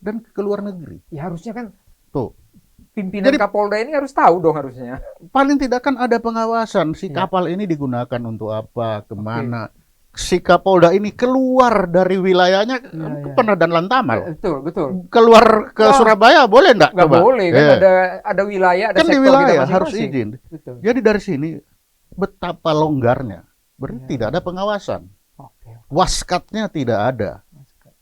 dan ke luar negeri. Ya harusnya kan Tuh. pimpinan Jadi Kapolda ini harus tahu dong harusnya. paling tidak kan ada pengawasan si Iya. kapal ini digunakan untuk apa, kemana. Si Kapolda ini keluar dari wilayahnya Iya. pernah dan lantamal. Betul. Keluar ke Wah, Surabaya boleh enggak? nggak Coba. boleh kan Iya. ada wilayah, ada Kan di sektor kita wilayah harus masing-masing. izin. Betul. Jadi dari sini betapa longgarnya. Berarti Iya. tidak ada pengawasan. Oke. Waskatnya tidak ada.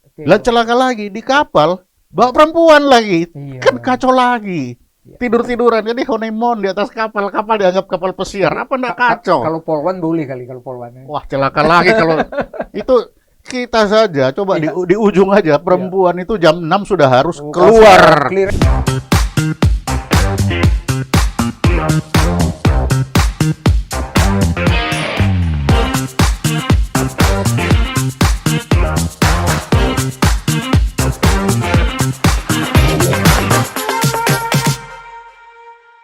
Oke. Lah celaka lagi di kapal, bawa perempuan lagi. Iya. Kan kacau lagi. Iya. Tidur-tiduran jadi honeymoon di atas kapal. Kapal dianggap kapal pesiar. Apa enggak kacau? Kalau Polwan boleh kali kalau Polwan. Wah, celaka lagi kalau itu kita saja coba Iya. di ujung aja perempuan itu jam 6 sudah harus Oh, keluar. clear.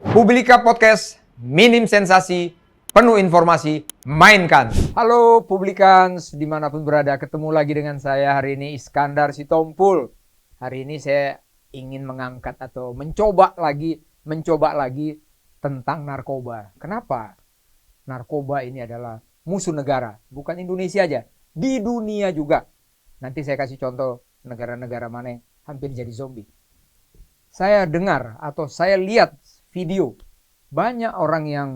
Publika Podcast, minim sensasi, penuh informasi, mainkan. Halo Publikans, dimanapun berada, ketemu lagi dengan saya hari ini Iskandar Sitompul. Hari ini saya ingin mengangkat atau mencoba lagi tentang narkoba. Kenapa? Narkoba ini adalah musuh negara, bukan Indonesia aja, di dunia juga. Nanti saya kasih contoh negara-negara mana yang hampir jadi zombie. Saya dengar atau saya lihat video banyak orang yang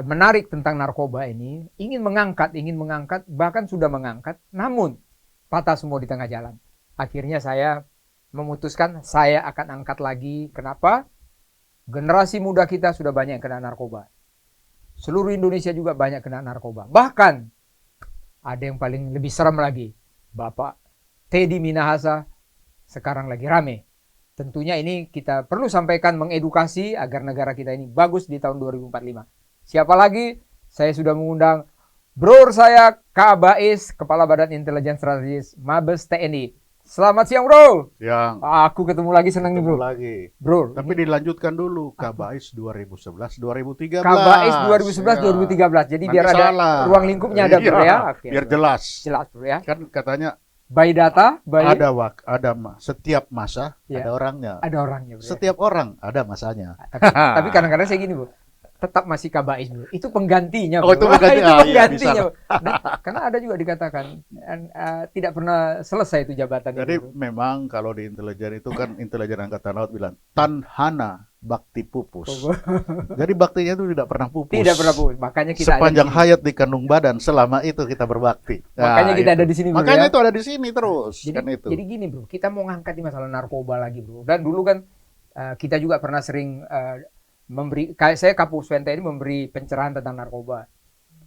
menarik tentang narkoba ini, ingin mengangkat, bahkan sudah mengangkat, namun patah semua di tengah jalan. Akhirnya saya memutuskan saya akan angkat lagi. Kenapa? Generasi muda kita sudah banyak yang kena narkoba. Seluruh Indonesia juga banyak kena narkoba. Bahkan ada yang paling lebih serem lagi. Bapak Teddy Minahasa sekarang lagi rame. Tentunya ini kita perlu sampaikan, mengedukasi agar negara kita ini bagus di tahun 2045. Siapa lagi? Saya sudah mengundang bro saya Kabais, Kepala Badan Intelijen Strategis Mabes TNI. Selamat siang bro. Yang Aku ketemu lagi, senang nih bro. lagi. Bro, Tapi dilanjutkan dulu Kabais 2011 2013. Kabais 2011 2013. Jadi biar ada ruang lingkupnya ada bro ya. Oke, biar bro. jelas. Jelas bro ya. Kan katanya By data, by setiap masa Ya. ada orangnya. ada orangnya bro. Setiap orang ada masanya. Tapi kadang-kadang saya gini bro, tetap masih Kabais bro. Itu penggantinya bro. Oh, itu pengganti. Itu Ah, iya, penggantinya. bisa. Bro. Karena ada juga dikatakan tidak pernah selesai itu jabatan Jadi itu. Bro. memang kalau di intelijen itu kan intelijen angkatan laut bilang tanhana bakti pupus. Jadi baktinya itu tidak pernah pupus. Tidak pernah pupus. Makanya kita Sepanjang ada di sini. hayat di kandung badan, selama itu kita berbakti. Makanya kita itu. ada di sini bro. Makanya Ya. itu ada di sini terus. Jadi, kan itu. jadi gini bro, kita mau ngangkat di masalah narkoba lagi bro. Dan dulu kan kita juga pernah sering saya Kapuspen TNI memberi pencerahan tentang narkoba.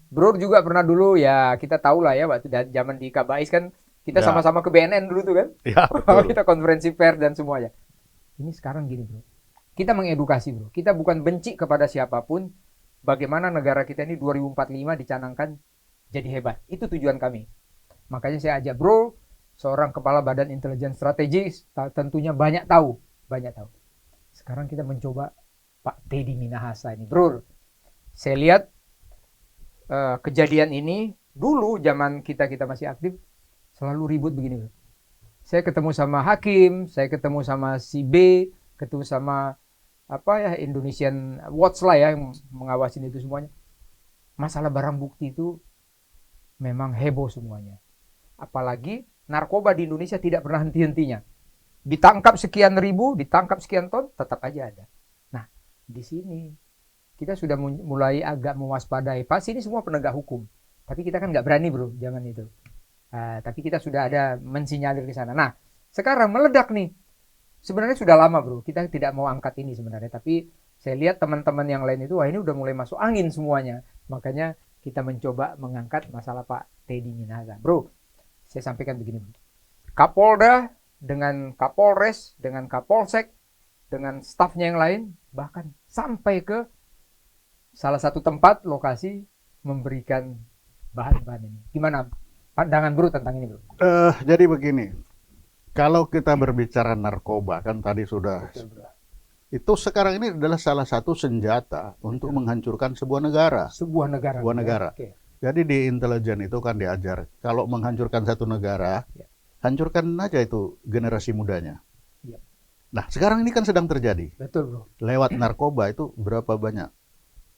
Bro juga pernah dulu ya, kita tahu lah ya waktu zaman di Kabais kan kita Ya. sama-sama ke BNN dulu tuh kan. Ya, betul. Kita konferensi pers dan semuanya. Ini sekarang gini bro, kita mengedukasi bro. Kita bukan benci kepada siapapun. Bagaimana negara kita ini 2045 dicanangkan jadi hebat. Itu tujuan kami. Makanya saya ajak bro, seorang kepala badan intelijen strategis, tentunya banyak tahu. Sekarang kita mencoba Pak Teddy Minahasa ini bro. Saya lihat kejadian ini dulu zaman kita masih aktif selalu ribut begini bro. Saya ketemu sama hakim, saya ketemu sama si B, ketemu sama Indonesian Watch lah ya yang mengawasin itu semuanya. Masalah barang bukti itu memang heboh semuanya. Apalagi narkoba di Indonesia tidak pernah henti-hentinya. Ditangkap sekian ribu, ditangkap sekian ton, tetap aja ada. Nah, di sini kita sudah mulai agak mewaspadai. Pasti ini semua penegak hukum. Tapi kita kan nggak berani bro, jangan itu. Tapi kita sudah ada mensinyalir ke sana. Nah, sekarang meledak nih. Sebenarnya sudah lama bro, kita tidak mau angkat ini sebenarnya. Tapi saya lihat teman-teman yang lain itu, wah ini udah mulai masuk angin semuanya. Makanya kita mencoba mengangkat masalah Pak Teddy Minahasa. Bro, saya sampaikan begini bro. Kapolda dengan Kapolres, dengan Kapolsek, dengan stafnya yang lain, bahkan sampai ke salah satu tempat lokasi memberikan bahan-bahan ini. Gimana pandangan bro tentang ini bro? Jadi begini, kalau kita berbicara narkoba kan tadi sudah, Betul, bro. itu sekarang ini adalah salah satu senjata untuk menghancurkan sebuah negara. Sebuah negara. Sebuah negara. Oke. Jadi di intelijen itu kan diajar, kalau menghancurkan satu negara, Ya. hancurkan aja itu generasi mudanya. Iya. Nah, sekarang ini kan sedang terjadi. Betul, Bro. Lewat narkoba itu berapa banyak?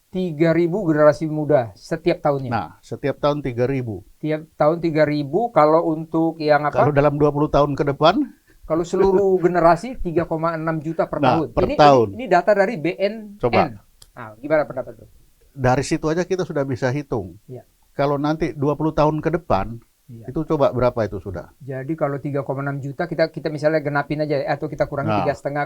3.000 generasi muda setiap tahunnya. Nah, setiap tahun 3.000. Tiap tahun 3.000, kalau untuk yang Kalau apa? dalam 20 tahun ke depan, Kalau seluruh generasi 3,6 juta per Nah, tahun. per Ini, tahun. ini data dari BNN. Coba. Nah, gimana pendapat Bro? dari situ aja kita sudah bisa hitung. Iya. Kalau nanti 20 tahun ke depan, Iya. itu coba berapa itu sudah? Jadi kalau 3,6 juta kita misalnya genapin aja atau kita kurangi Nah. 3,5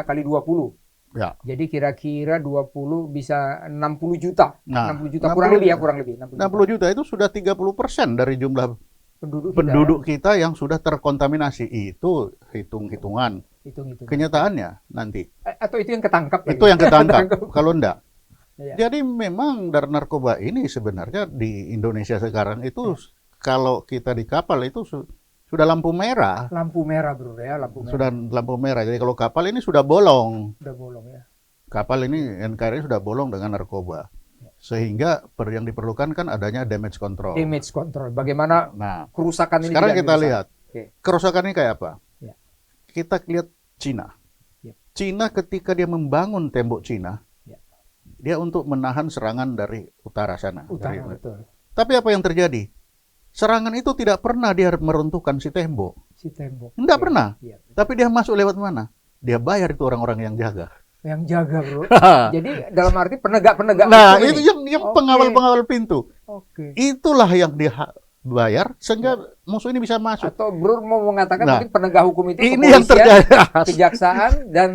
kali 20. Ya. Jadi kira-kira 20 bisa 60 juta. Nah, 60 juta kurang lebih ya, kurang lebih 60 juta itu sudah 30% dari jumlah penduduk kita. penduduk kita yang sudah terkontaminasi. Itu hitung-hitungan. Hitung-hitung. Kenyataannya nanti. Atau itu yang ketangkap lagi. Itu yang ketangkap. Kalau enggak. Iya. Jadi memang dari narkoba ini sebenarnya di Indonesia sekarang itu kalau kita di kapal itu sudah lampu merah. Lampu merah Bro ya, lampu merah. Sudah lampu merah. Jadi kalau kapal ini sudah bolong. Udah bolong ya. Kapal ini NKRI sudah bolong dengan narkoba. Sehingga yang diperlukan kan adanya damage control. Damage control. Bagaimana Nah, kerusakan ini sekarang tidak kita dirusak. lihat Oke. kerusakan ini kayak apa? Ya. Kita lihat Cina. Ya. Cina ketika dia membangun tembok Cina, Ya. dia untuk menahan serangan dari utara sana. Utara, Dari- betul. Tapi apa yang terjadi? Serangan itu tidak pernah dia meruntuhkan si tembok. Si tembok. Tidak Iya, pernah. iya. Tapi dia masuk lewat mana? Dia bayar itu orang-orang yang jaga. Yang jaga Bro. Jadi dalam arti penegak-penegak Nah, hukum itu ini. yang Oke. pengawal-pengawal pintu. Oke. Itulah yang dia bayar sehingga musuh ini bisa masuk. Atau Bro mau mengatakan Nah, mungkin penegak hukum itu Ini yang kepolisian, terjadi. kejaksaan dan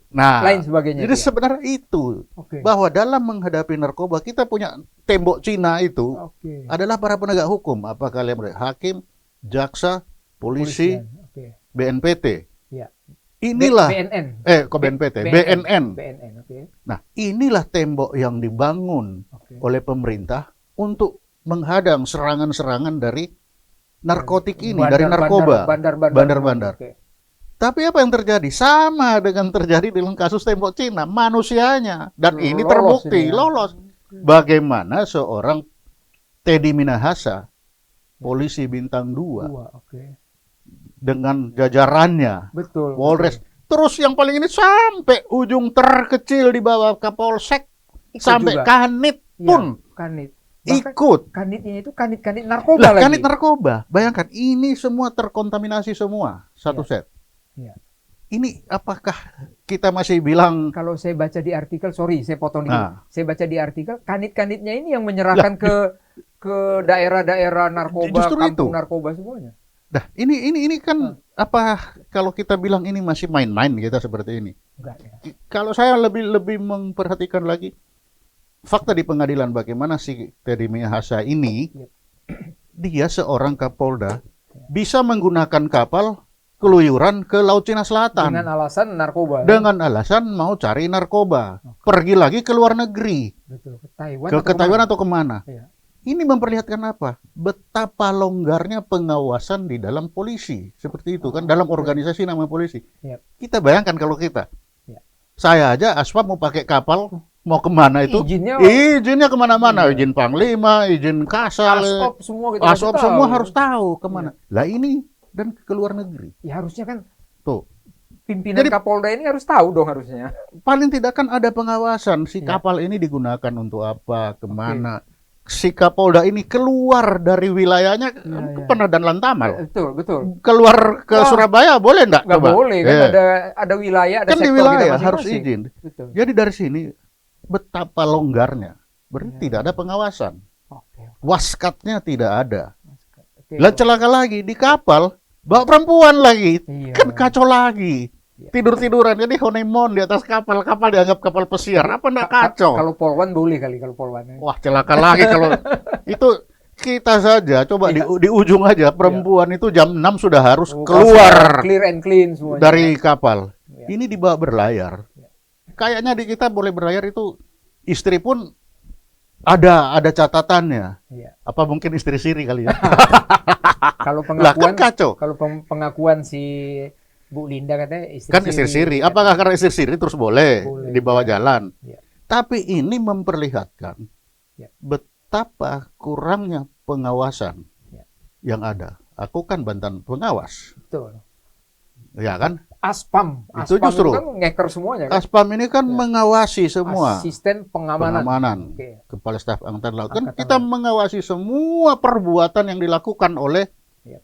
Nah, lain sebagainya. jadi dia. sebenarnya itu Oke. bahwa dalam menghadapi narkoba kita punya tembok Cina itu Oke. adalah para penegak hukum. Apa kalian melihat? Hakim, jaksa, polisi, Kepolisian. Oke. BNPT. Ya. Inilah BNN. kok BNPT, BNN. BNN. Oke. Nah, inilah tembok yang dibangun Oke. oleh pemerintah untuk menghadang serangan-serangan dari narkotik ini, dari narkoba. Bandar-bandar. Oke. Tapi apa yang terjadi? Sama dengan terjadi dalam kasus tembok Cina, manusianya. Dan ini Lolos terbukti, ini ya. lolos. Bagaimana seorang Teddy Minahasa, polisi bintang 2, Oke. dengan jajarannya, Betul. Polres. Terus yang paling ini sampai ujung terkecil di bawah Kapolsek, Ikut sampai juga. Kanit Iya, pun kanit. Bahkan ikut. kanitnya itu kanit-kanit narkoba Lah, lagi. Kanit narkoba. Bayangkan, ini semua terkontaminasi semua, satu Iya. set. Iya. Ini apakah kita masih bilang Kalau saya baca di artikel, sorry saya potong dikit. Nah. Saya baca di artikel, kanit-kanitnya ini yang menyerahkan ke daerah-daerah narkoba, Justru kampung itu. narkoba semuanya. Dah, ini kan apa kalau kita bilang ini masih main-main kita seperti ini. Enggak ya. Kalau saya lebih memperhatikan lagi fakta di pengadilan bagaimana si Teddy Minahasa ini Yep. dia seorang Kapolda bisa menggunakan kapal keluyuran ke Laut Cina Selatan Dengan alasan narkoba. dengan alasan mau cari narkoba. Pergi lagi ke luar negeri, Betul. Ke Taiwan. ke Taiwan atau kemana. Iya. Ini memperlihatkan apa? Betapa longgarnya pengawasan di dalam polisi. Seperti itu kan, dalam organisasi nama polisi. Yep. Kita bayangkan kalau kita. Yep. Saya aja Aswap mau pakai kapal, mau kemana itu? Izinnya kemana-mana. Iya. Izin Panglima, izin Kasal, Asop semua kita Aswap kasih semua tahu. harus tahu kemana. Lah ini, dan ke luar negeri. Ya harusnya kan Tuh, pimpinan Jadi- Kapolda ini harus tahu dong harusnya. paling tidak kan ada pengawasan. Si Iya. kapal ini digunakan untuk apa, kemana. Si Kapolda ini keluar dari wilayahnya, Iya. pernah dan lantamal. Betul, betul. Keluar ke Wah, Surabaya boleh enggak? Nggak boleh kan ada wilayah, ada Kan di sektor kita wilayah harus masing-masing. izin. Betul. Jadi dari sini betapa longgarnya. Berarti Iya. tidak ada pengawasan. Oke. Waskatnya tidak ada. Oke. Lah celaka lagi di kapal bawa perempuan lagi. Iya. Kan kacau lagi. Iya. Tidur-tiduran jadi honeymoon di atas kapal. Kapal dianggap kapal pesiar. Apa enggak kacau? Kalau Polwan boleh kali kalau Polwan. Wah, celaka lagi kalau itu kita saja coba Iya. di ujung aja perempuan itu jam 6 sudah harus Oh, keluar clear and clean semuanya. dari kapal. Iya. Ini dibawa berlayar. Kayaknya di kita boleh berlayar itu istri pun ada catatannya. Iya. Apa mungkin istri siri kali ya? Kalau Lah kan pengakuan kacau. kalau pengakuan si Bu Linda katanya istri Kan istri siri. Apakah karena istri siri terus boleh, Boleh. dibawa jalan? Iya. Tapi ini memperlihatkan Iya. betapa kurangnya pengawasan Iya. yang ada. Aku kan mantan pengawas, Betul. ya kan? Aspam. Itu Aspam justru. kan ngeker semuanya kan. Aspam ini kan Ya. mengawasi semua. Asisten pengamanan. Pengamanan. Oke. Kepala Staf Angkatan Laut. Kan Angkatan kita Laut. mengawasi semua perbuatan yang dilakukan oleh Ya.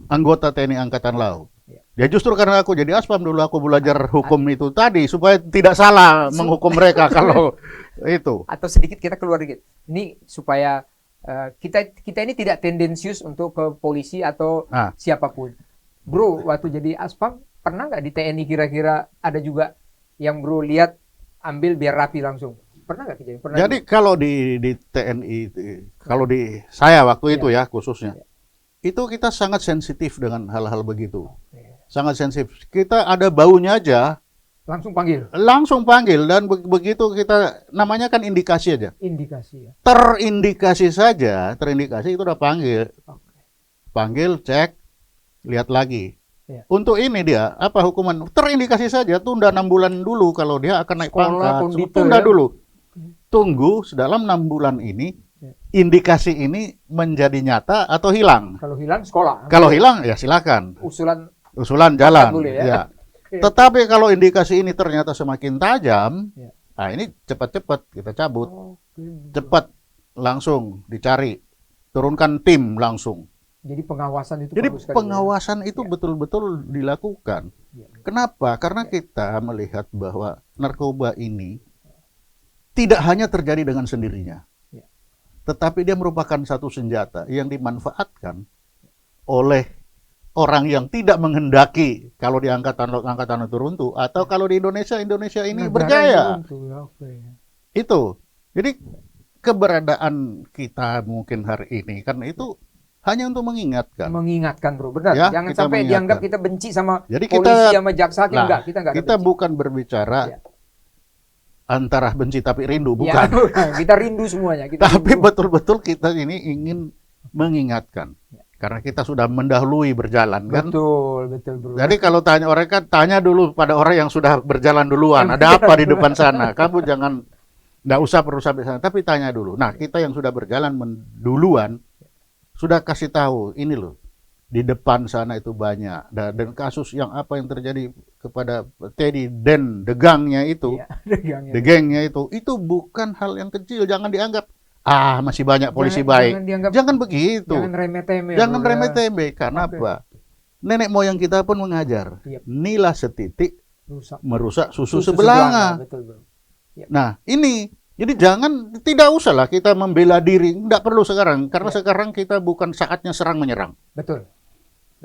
anggota TNI Angkatan Laut. Ya. Ya justru karena aku jadi Aspam dulu aku belajar hukum itu tadi supaya tidak salah menghukum mereka kalau itu. Atau sedikit kita keluar dikit. Ini supaya kita ini tidak tendensius untuk ke polisi atau Ah. siapapun. Bro, waktu jadi Aspam pernah nggak di TNI kira-kira ada juga yang bro lihat ambil biar rapi langsung? Pernah nggak kejadian? Pernah Jadi juga? kalau di TNI, kalau di saya waktu itu ya khususnya, itu kita sangat sensitif dengan hal-hal begitu. Ya. Sangat sensitif. Kita ada baunya aja, Langsung panggil. dan begitu kita, namanya kan indikasi aja. Indikasi ya. Terindikasi itu udah panggil. Oke. Panggil, cek, lihat lagi. Ya. Untuk ini dia, apa hukuman? Terindikasi saja, tunda 6 bulan dulu kalau dia akan naik Sekolah, pangkat. kondito Tunda ya. dulu. Tunggu dalam 6 bulan ini, Ya. indikasi ini menjadi nyata atau hilang. Kalau hilang sekolah. Kalau hilang, ya silakan. Usulan Jalan. boleh ya. Ya. Oke. Tetapi kalau indikasi ini ternyata semakin tajam, Ya. nah ini cepat-cepat kita cabut. Oke. Cepat, langsung dicari. Turunkan tim langsung. Jadi pengawasan itu Jadi perlu sekali, pengawasan itu Ya. betul-betul dilakukan. ya. Kenapa? Karena kita melihat bahwa narkoba ini tidak hanya terjadi dengan sendirinya. Ya. Tetapi dia merupakan satu senjata yang dimanfaatkan oleh orang yang tidak menghendaki kalau di angkatan laut itu runtuh, atau kalau di Indonesia ini Negara berjaya. yang runtuh, ya, oke. Itu. Jadi keberadaan kita mungkin hari ini kan itu hanya untuk mengingatkan. Mengingatkan bro, benar. Ya, Jangan kita sampai mengingatkan. dianggap kita benci sama Jadi polisi sama jaksa hakim. Nah, Enggak, kita enggak ada kita benci. bukan berbicara Ya. antara benci tapi rindu, Ya, bukan. kita rindu semuanya. Kita Tapi rindu. betul-betul kita ini ingin mengingatkan. Karena kita sudah mendahului berjalan kan. Betul bro. Jadi kalau tanya orang kan, tanya dulu pada orang yang sudah berjalan duluan. Ada apa di depan sana? Kamu jangan, nggak usah perlu sampai sana. Tapi tanya dulu. Nah, kita yang sudah berjalan duluan, sudah kasih tahu, ini loh. Di depan sana itu banyak. Dan kasus yang apa yang terjadi kepada Teddy dan degangnya itu, Iya, degangnya. gengnya itu bukan hal yang kecil. Jangan dianggap, masih banyak polisi baik. Jangan dianggap, Jangan begitu. jangan remeh-temeh. Jangan bro, ya. remeh-temeh. Karena Oke. apa? Nenek moyang kita pun mengajar. Yep. Nila setitik Rusak. merusak susu Susu sebelanga. Betul bro. Nah, ini. Jadi tidak usahlah kita membela diri. Tidak perlu sekarang. Karena Ya. sekarang kita bukan saatnya serang menyerang. Betul.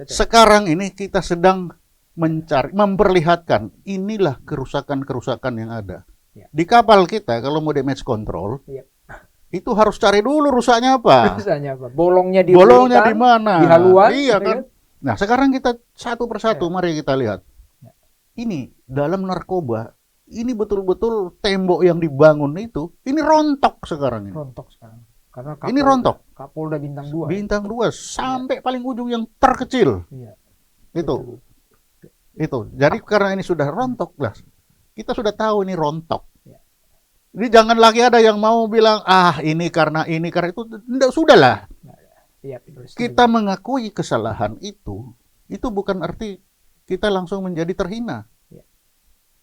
Sekarang ini kita sedang memperlihatkan inilah kerusakan-kerusakan yang ada. Ya. Di kapal kita kalau mau damage control, Ya. itu harus cari dulu rusaknya apa. Misalnya apa? Bolongnya di Bolongnya urutan, di mana? di haluan, Iya ya kan? Nah, sekarang kita satu persatu mari kita lihat. Ya. Ini dalam narkoba, ini betul-betul tembok yang dibangun itu, ini rontok sekarang ini. Rontok sekarang. Karena Ini rontok. Kapolda bintang 2. Bintang 2 sampai paling ujung yang terkecil. Iya. Itu. Itu. Jadi karena ini sudah rontok lah. Kita sudah tahu ini rontok. Ya. Jadi jangan lagi ada yang mau bilang ini karena itu. Tidak, sudahlah. Iya, betul. Kita mengakui kesalahan itu bukan arti kita langsung menjadi terhina. Ya.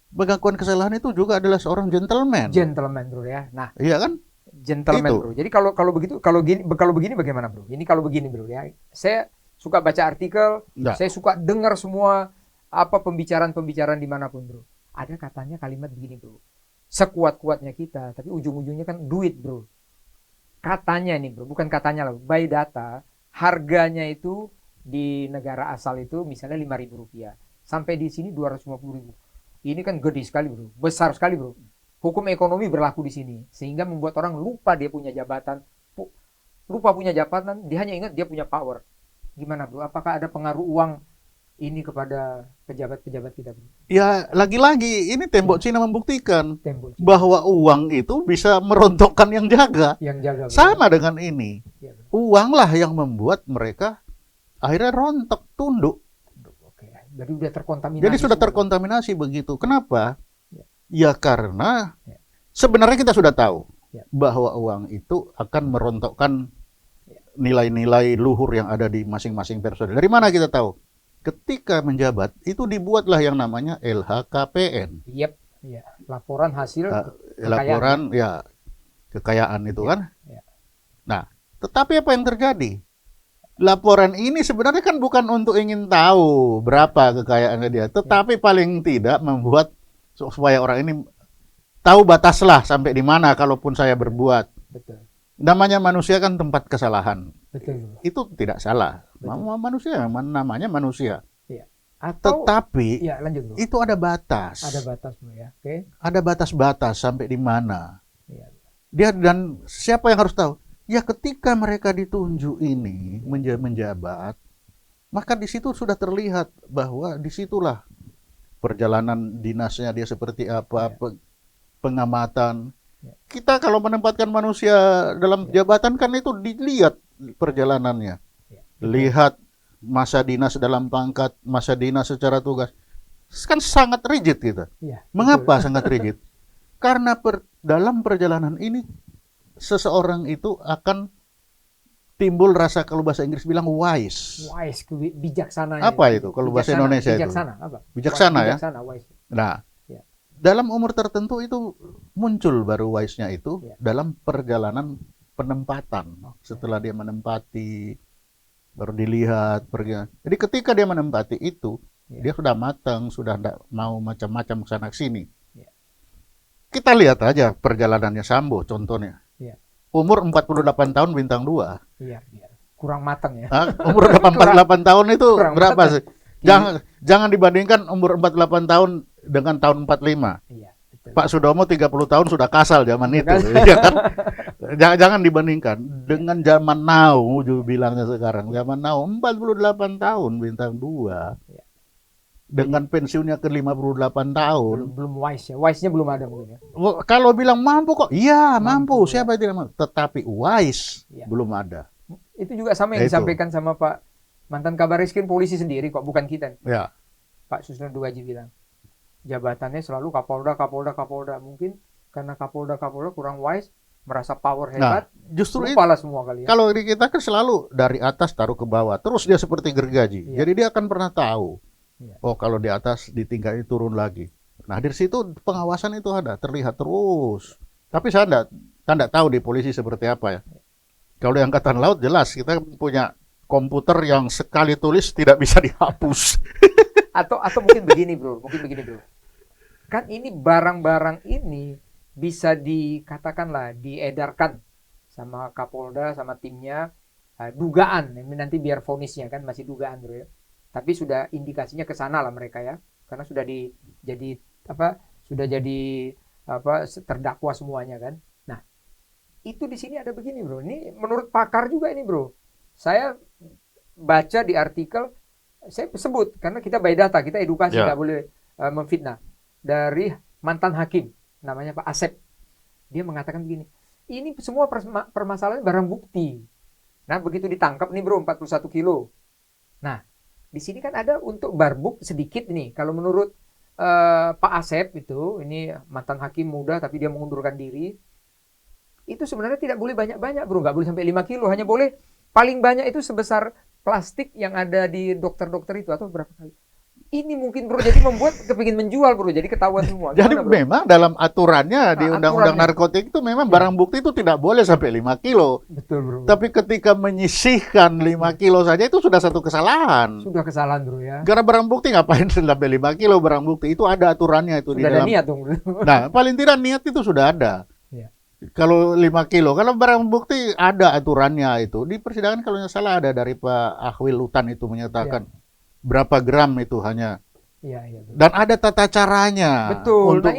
Pengakuan kesalahan itu juga adalah seorang gentleman. Gentleman bro ya. Nah, Iya kan? gentleman Itu. bro. Jadi kalau begitu, kalau begini bagaimana bro? Ini kalau begini bro ya. Saya suka baca artikel, Enggak. saya suka dengar semua pembicaraan dimanapun bro. Ada katanya kalimat begini bro. Sekuat-kuatnya kita, tapi ujung-ujungnya kan duit bro. Katanya nih bro, bukan katanya lah. By data, harganya itu di negara asal itu misalnya Rp5.000. Sampai di sini 250.000. Ini kan gede sekali bro, besar sekali bro. Hukum ekonomi berlaku di sini, sehingga membuat orang lupa dia punya jabatan, dia hanya ingat dia punya power. Gimana bro? Apakah ada pengaruh uang ini kepada pejabat-pejabat kita bro? Ya lagi-lagi ini tembok Cina membuktikan Tembok bahwa uang itu bisa merontokkan yang jaga. yang jaga bro. Sama dengan ini. Ya, bro. Uanglah yang membuat mereka akhirnya rontok, tunduk. Oke, jadi udah terkontaminasi. Jadi sudah semua, terkontaminasi begitu. Kenapa? Ya. Ya karena Ya. sebenarnya kita sudah tahu Ya. bahwa uang itu akan merontokkan nilai-nilai luhur yang ada di masing-masing personil. Dari mana kita tahu? Ketika menjabat itu dibuatlah yang namanya LHKPN. Yep. Ya. Laporan hasil Laporan ya kekayaan itu kan. Ya. Nah, tetapi apa yang terjadi? Laporan ini sebenarnya kan bukan untuk ingin tahu berapa kekayaannya dia, tetapi paling tidak membuat supaya orang ini tahu bataslah sampai di mana kalaupun saya berbuat. Betul. Namanya manusia kan tempat kesalahan. Betul. Itu tidak salah. Manusia, namanya manusia. Ya. Atau, tetapi ya, lanjut, Bro. itu ada batas. Ada batas, Bro, ya. Oke. Ada batas-batas sampai di mana. Ya. Dia dan siapa yang harus tahu? Ya ketika mereka ditunjuk ini menjabat, maka di situ sudah terlihat bahwa disitulah perjalanan dinasnya dia seperti apa, pengamatan. Kita kalau menempatkan manusia dalam jabatan kan itu dilihat perjalanannya. Lihat masa dinas dalam pangkat, masa dinas secara tugas. Kan sangat rigid kita. Mengapa sangat rigid? Karena dalam perjalanan ini seseorang itu akan timbul rasa, kalau bahasa Inggris bilang wise. Wise, bijaksana. Apa itu kalau bahasa Indonesia itu? Bijaksana, apa? Bijaksana ya. Wise. Nah, dalam umur tertentu itu muncul baru wise-nya itu dalam perjalanan penempatan. Setelah dia menempati, baru dilihat pergi. Jadi ketika dia menempati itu, dia sudah matang, sudah tidak mau macam-macam kesana sini. Kita lihat aja perjalanannya Sambo contohnya. Umur 48 tahun bintang 2. Iya. Kurang matang ya. Umur 48 tahun itu berapa sih? Jangan dibandingkan umur 48 tahun dengan tahun 45. Iya, betul. Pak Sudomo 30 tahun sudah kasal zaman itu. Ya kan? Jangan dibandingkan dengan zaman now, juga bilangnya sekarang. Zaman now 48 tahun bintang 2. Ya. Dengan pensiunnya ke 58 tahun. Belum wise ya. Wise-nya belum ada mungkin ya. Kalau bilang mampu kok, iya mampu. Siapa yang tidak mampu? Tetapi wise belum ada. Itu juga sama yang disampaikan sama Pak mantan Kabar Reskrim polisi sendiri kok, bukan kita. Ya. Pak Susno Duwaji bilang, jabatannya selalu Kapolda. Mungkin karena Kapolda kurang wise, merasa power hebat. Nah, justru itu semua kali ya. Kalau di kita kan selalu dari atas taruh ke bawah. Terus dia seperti gergaji. Jadi dia akan pernah tahu. Oh, kalau di atas di tingkat ini turun lagi. Nah, dari situ pengawasan itu ada, terlihat terus. Tapi saya tidak tahu di polisi seperti apa ya. Kalau di Angkatan Laut jelas kita punya komputer yang sekali tulis tidak bisa dihapus. atau mungkin begini bro. Kan ini barang-barang ini bisa dikatakanlah diedarkan sama Kapolda sama timnya, dugaan. Ini nanti biar vonisnya kan masih dugaan bro ya. Tapi sudah indikasinya ke sana lah mereka ya. Karena sudah jadi terdakwa semuanya kan. Nah, itu di sini ada begini bro. Ini menurut pakar juga ini bro. Saya baca di artikel, saya sebut karena kita by data, kita edukasi, nggak boleh memfitnah. Dari mantan hakim, namanya Pak Asep. Dia mengatakan begini, ini semua permasalahan barang bukti. Nah, begitu ditangkap nih bro, 41 kilo. Nah, di sini kan ada untuk barbuk sedikit nih. Kalau menurut Pak Asep itu, ini mantan hakim muda tapi dia mengundurkan diri. Itu sebenarnya tidak boleh banyak-banyak bro, nggak boleh sampai 5 kilo. Hanya boleh paling banyak itu sebesar plastik yang ada di dokter-dokter itu atau berapa kali. Ini mungkin bro jadi membuat kepingin menjual bro, jadi ketahuan semua. Jadi memang dalam aturannya di Undang-Undang Narkotik itu memang barang bukti itu tidak boleh sampai 5 kilo. Betul bro. Tapi ketika menyisihkan 5 kilo saja itu sudah satu kesalahan. Sudah kesalahan bro ya. Karena barang bukti ngapain sampai 5 kilo barang bukti, itu ada aturannya itu sudah di dalam. Ada niat dong. Nah, paling tidak niat itu sudah ada. Ya. Kalau 5 kilo, kalau barang bukti ada aturannya itu. Di persidangan kalau nggak salah ada dari Pak Ahwil Utan itu menyatakan berapa gram itu hanya. Iya, dan ada tata caranya. Betul. Untuk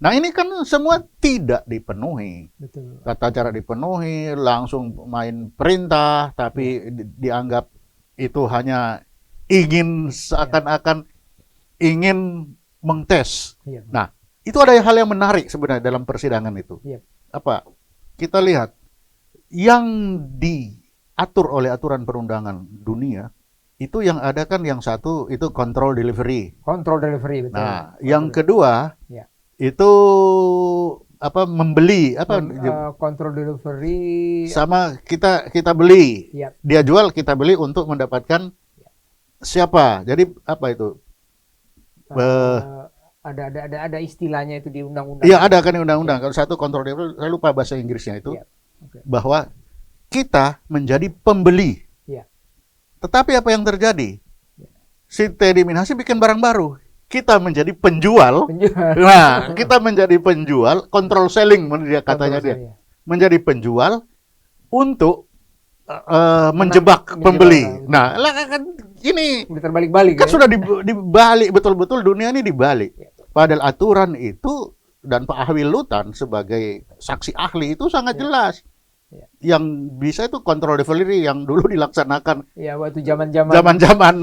ini kan semua tidak dipenuhi. Betul. Tata cara dipenuhi, langsung main perintah, tapi dianggap itu hanya ingin seakan-akan ingin mengtes. Ya. Nah, itu ada hal yang menarik sebenarnya dalam persidangan itu. Ya. Apa? Kita lihat yang diatur oleh aturan perundangan dunia itu yang ada kan yang satu itu control delivery. Control delivery betul. Nah, yang kedua itu membeli Control delivery. sama kita beli. Ya. Dia jual, kita beli untuk mendapatkan siapa. Jadi apa itu? Ada istilahnya itu di undang-undang. Iya, ada kan di undang-undang. Kalau satu kontrol delivery, saya lupa bahasa Inggrisnya itu. Ya. Okay. Bahwa kita menjadi pembeli. Ya. Tetapi apa yang terjadi? Ya. Si Teddy Minahasa bikin barang baru. Kita menjadi penjual. Penjual. Nah, kita menjadi penjual, control selling dia katanya dia. Ya. Menjadi penjual untuk menjebak pembeli. Nah, lah kan ini Udah terbalik-balik kan ya? sudah dibalik, betul-betul dunia ini dibalik. Ya. Padahal aturan itu dan Pak Ahwil Lutan sebagai saksi ahli itu sangat jelas. Ya. Yang bisa itu control delivery yang dulu dilaksanakan Ya, waktu zaman-zaman zaman-zaman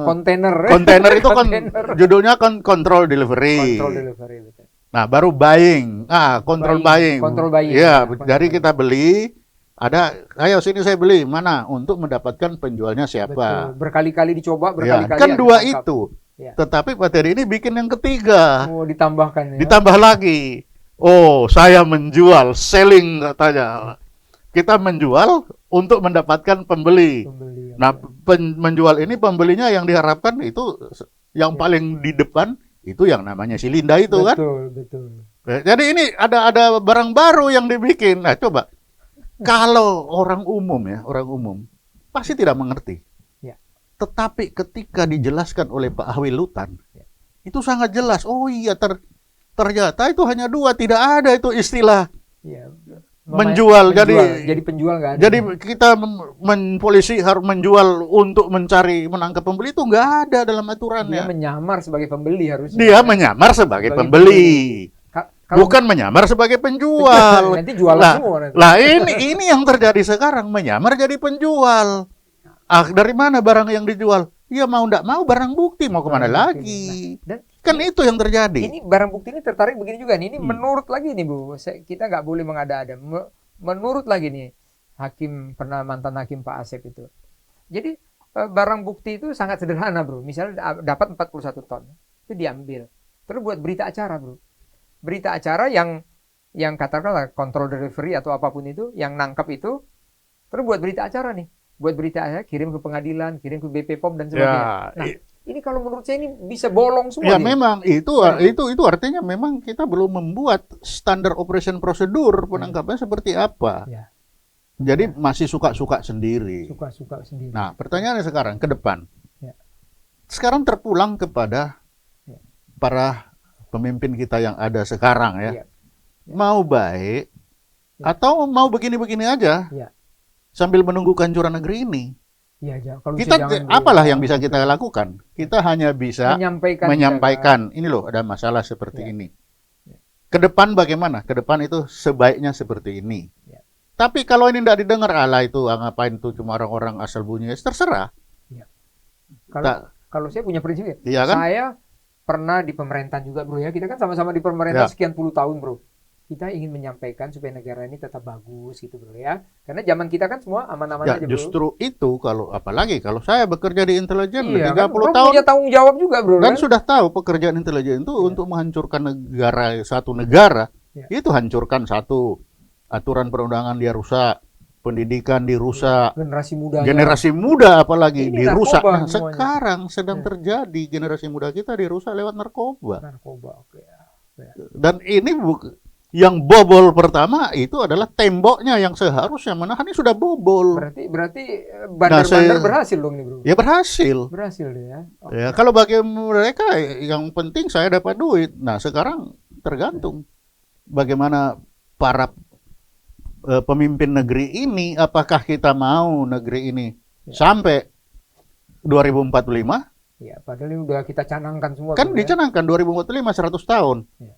kontainer itu kan judulnya kan control delivery. Control delivery, betul. Nah, baru buying. Control buying. Control buying. Iya, Ya, dari kita beli ayo sini saya beli. Mana? Untuk mendapatkan penjualnya siapa. Betul. Berkali-kali dicoba, Ya, berkali-kali. kan ada dua tangkap. itu. Ya. Tetapi Pak Teddy ini bikin yang ketiga. Mau ditambahkan ya. Ditambah lagi. Oh, saya menjual, selling katanya. Kita menjual untuk mendapatkan pembeli. Pembeli, Nah, menjual ini pembelinya yang diharapkan itu yang paling di depan itu yang namanya si Linda itu kan. Betul. Jadi ini ada barang baru yang dibikin. Nah, coba kalau orang umum pasti tidak mengerti. Ya. Tetapi ketika dijelaskan oleh Pak Ahwil Lutan, itu sangat jelas. Oh iya, ternyata itu hanya dua, tidak ada itu istilah Ya. menjual. Jadi penjual nggak ada. Jadi kita polisi harus menjual untuk menangkap pembeli itu nggak ada dalam dia aturannya. menyamar sebagai pembeli harusnya. Dia menyamar sebagai pembeli. Bukan menyamar sebagai penjual. Nanti jualan semua. Nanti. Lah ini yang terjadi sekarang, menyamar jadi penjual. Dari mana barang yang dijual? Ya mau ndak mau barang bukti, mau kemana lagi? Dan Kan itu yang terjadi. ini barang bukti ini tertarik begini juga nih. Ini menurut lagi nih Bu, kita nggak boleh mengada-ada. Menurut lagi nih, mantan hakim Pak Asep itu. Jadi barang bukti itu sangat sederhana Bro. Misalnya dapat 41 ton, itu diambil. Terus buat berita acara Bro. Berita acara yang katakanlah control delivery atau apapun itu, yang nangkap itu, terus buat berita acara nih. Buat berita acara, kirim ke pengadilan, kirim ke BP POM dan sebagainya. Nah, ini kalau menurut saya ini bisa bolong semua. Ya nih. memang itu artinya memang kita belum membuat standar operation prosedur penangkapan seperti apa. Ya. Jadi masih suka-suka sendiri. Suka-suka sendiri. Nah, pertanyaannya sekarang ke depan. Ya. Sekarang terpulang kepada para pemimpin kita yang ada sekarang ya. Ya. Mau baik atau mau begini-begini aja. Ya. Sambil menunggu kehancuran negeri ini. Ya, kalau Kita jangan apalah yang bisa kita lakukan? Kita hanya bisa menyampaikan ini loh, ada masalah seperti ini. Ke depan bagaimana? Ke depan itu sebaiknya seperti ini. Ya. Tapi kalau ini tidak didengar, ala itu ngapain tuh cuma orang-orang asal bunyi, terserah. Ya. Kalau saya punya prinsip Iya kan? Saya pernah di pemerintahan juga Bro ya. Kita kan sama-sama di pemerintahan sekian puluh tahun Bro. Kita ingin menyampaikan supaya negara ini tetap bagus gitu Bro ya. Karena zaman kita kan semua aman-aman aja Bro. Justru itu apalagi kalau saya bekerja di intelijen 30 kan, tahun punya tanggung jawab juga Bro. dan kan? sudah tahu pekerjaan intelijen itu untuk menghancurkan satu negara. Itu hancurkan satu aturan perundangan dia rusak, pendidikan dirusak, generasi muda apalagi ini dirusak. Nah, semuanya. sekarang sedang terjadi generasi muda kita dirusak lewat narkoba. Oke. Dan ini yang bobol pertama itu adalah temboknya yang seharusnya menahan ini sudah bobol. Berarti bandar-bandar berhasil dong nih Bro. Ya berhasil. Berhasil deh ya. Ya kalau bagi mereka yang penting saya dapat duit. Nah sekarang tergantung bagaimana para pemimpin negeri ini, apakah kita mau negeri ini sampai 2045? Ya, padahal ini udah kita canangkan semua. Kan Bro, dicanangkan 2045 100 tahun. Ya.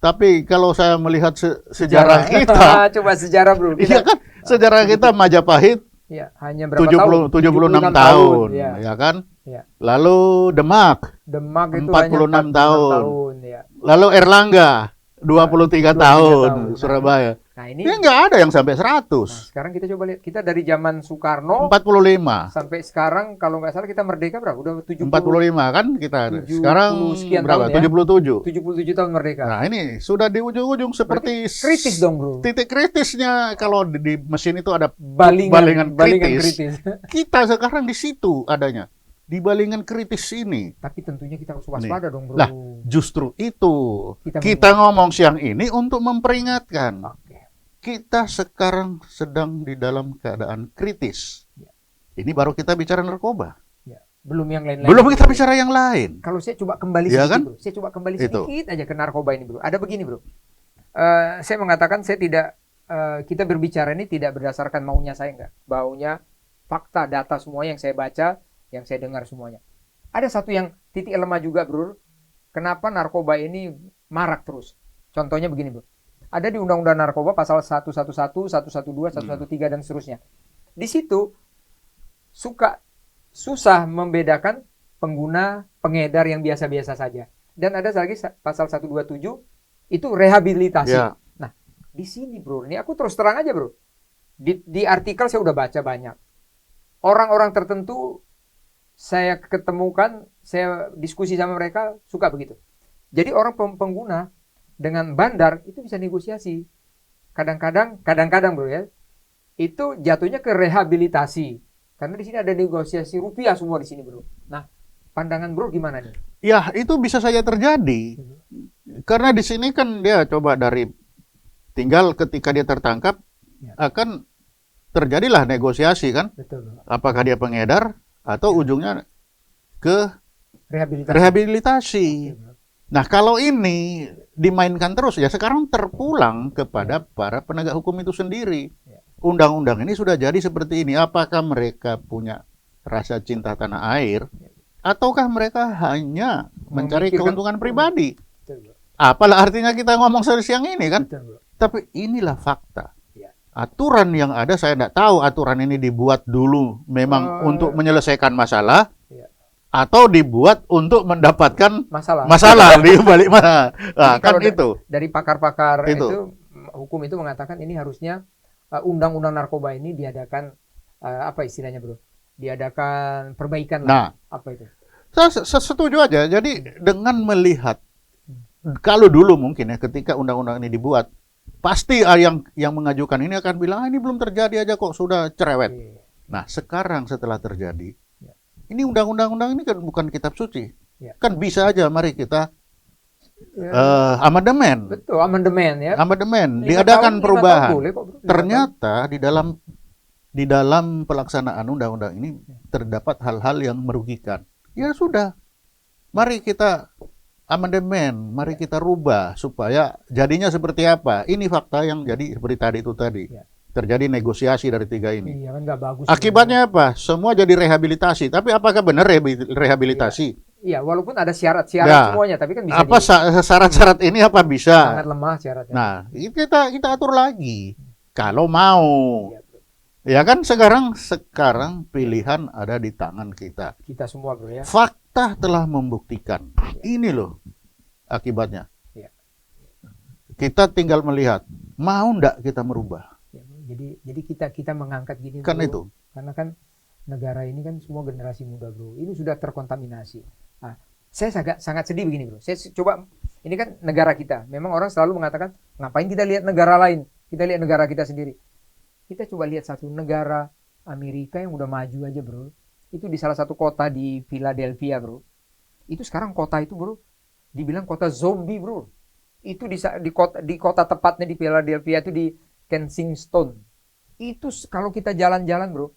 Tapi kalau saya melihat sejarah kita, coba sejarah Bro. Iya kan, sejarah kita Majapahit ya, hanya berapa 76 tahun, ya kan? Ya. Lalu Demak itu 46 tahun. ya. Lalu Erlangga 23 23 tahun tahun. Surabaya. Nah ini, Ini nggak ada yang sampai 100. sekarang kita coba lihat, kita dari zaman Soekarno 45. sampai sekarang kalau nggak salah kita merdeka berapa? Udah 45 70, kan kita. 70 Sekarang sekian berapa? tahun ya. 77. 77 tahun merdeka. Nah, ini sudah di ujung-ujung seperti Kritis dong bro. titik kritisnya kalau di mesin itu ada Balingan kritis. kritis. Kita sekarang di situ adanya. Di balingan kritis ini. Tapi tentunya kita harus waspada dong bro. Lah, justru itu Kita kita ngomong siang ini untuk memperingatkan. Oke. Kita sekarang sedang di dalam keadaan kritis. Ya. Ini baru kita bicara narkoba. Ya. Belum yang lain-lain. Belum kita bicara yang lain. Kalau saya coba kembali Iya sedikit kan? bro. Saya coba kembali Itu. sedikit aja ke narkoba ini bro. Ada begini bro. Saya mengatakan saya tidak, kita berbicara ini tidak berdasarkan maunya saya enggak. Maunya fakta, data semua yang saya baca, yang saya dengar semuanya. Ada satu yang titik lemah juga bro. Kenapa narkoba ini marak terus? Contohnya begini bro. Ada di Undang-Undang Narkoba pasal 111, 112, 113 dan seterusnya. Di situ susah membedakan pengguna, pengedar yang biasa-biasa saja. Dan ada lagi pasal 127 itu rehabilitasi. Ya. Nah, di sini bro, ini aku terus terang aja bro. Di artikel saya udah baca banyak. Orang-orang tertentu saya ketemukan, saya diskusi sama mereka, suka begitu. Jadi orang pengguna dengan bandar itu bisa negosiasi. Kadang-kadang bro ya, itu jatuhnya ke rehabilitasi. Karena di sini ada negosiasi rupiah semua di sini bro. Nah, pandangan bro gimana nih? Ya, itu bisa saja terjadi. Karena di sini kan dia coba dari tinggal ketika dia tertangkap Ya. akan terjadilah negosiasi kan. Betul bro. Apakah dia pengedar atau ujungnya ke Rehabilitasi. rehabilitasi. Oke, bro. Nah, kalau ini dimainkan terus ya sekarang terpulang kepada para penegak hukum itu sendiri. Ya. Undang-undang ini sudah jadi seperti ini. Apakah mereka punya rasa cinta tanah air ataukah mereka hanya mencari Memikirkan keuntungan pribadi? Betul bro. Apalah artinya kita ngomong siang ini kan? Betul bro. Tapi inilah fakta. Ya. Aturan yang ada saya tidak tahu aturan ini dibuat dulu memang untuk menyelesaikan masalah Ya. atau dibuat untuk mendapatkan Masalah. di balik mana. Nah, Jadi kan kalau itu. Dari pakar-pakar Itu. itu hukum itu mengatakan ini harusnya undang-undang narkoba ini diadakan apa istilahnya bro? Diadakan perbaikan lah. Nah, Apa itu? saya setuju aja. Jadi dengan melihat kalau dulu mungkin ya ketika undang-undang ini dibuat pasti yang mengajukan ini akan bilang ini belum terjadi aja kok sudah cerewet. Oke. Nah, sekarang setelah terjadi Ya. ini undang-undang ini kan bukan kitab suci. Ya. Kan bisa aja mari kita Ya. amandemen. Betul, amandemen ya. Amandemen, 5 diadakan tahun perubahan. boleh kok, bro. 5 tahun. Ternyata di dalam pelaksanaan undang-undang ini terdapat hal-hal yang merugikan. Ya sudah, mari kita amandemen, mari kita rubah supaya jadinya seperti apa. Ini fakta yang jadi seperti tadi itu tadi. Ya. Terjadi negosiasi dari tiga ini. Iya kan nggak bagus. Akibatnya apa? Semua jadi rehabilitasi. Tapi apakah benar rehabilitasi? Iya, walaupun ada syarat-syarat Ya. semuanya, tapi kan bisa Apa syarat-syarat ini apa bisa? sangat lemah syaratnya. Nah, kita atur lagi. Kalau mau. Iya, bro. Ya kan sekarang pilihan ada di tangan kita. Kita semua bro ya. Fakta telah membuktikan. Ini loh akibatnya. Iya. Kita tinggal melihat mau ndak kita merubah. Ya, bro. Jadi kita mengangkat gini Kan bro, itu. karena kan negara ini kan semua generasi muda bro. Ini sudah terkontaminasi. Nah, saya sangat sedih begini bro. Saya coba, ini kan negara kita. Memang orang selalu mengatakan ngapain kita lihat negara lain? Kita lihat negara kita sendiri. Kita coba lihat satu negara Amerika yang udah maju aja bro. Itu di salah satu kota di Philadelphia bro. Itu sekarang kota itu bro dibilang kota zombie bro. Itu di kota tepatnya di Philadelphia itu di Kensington. Itu kalau kita jalan-jalan bro.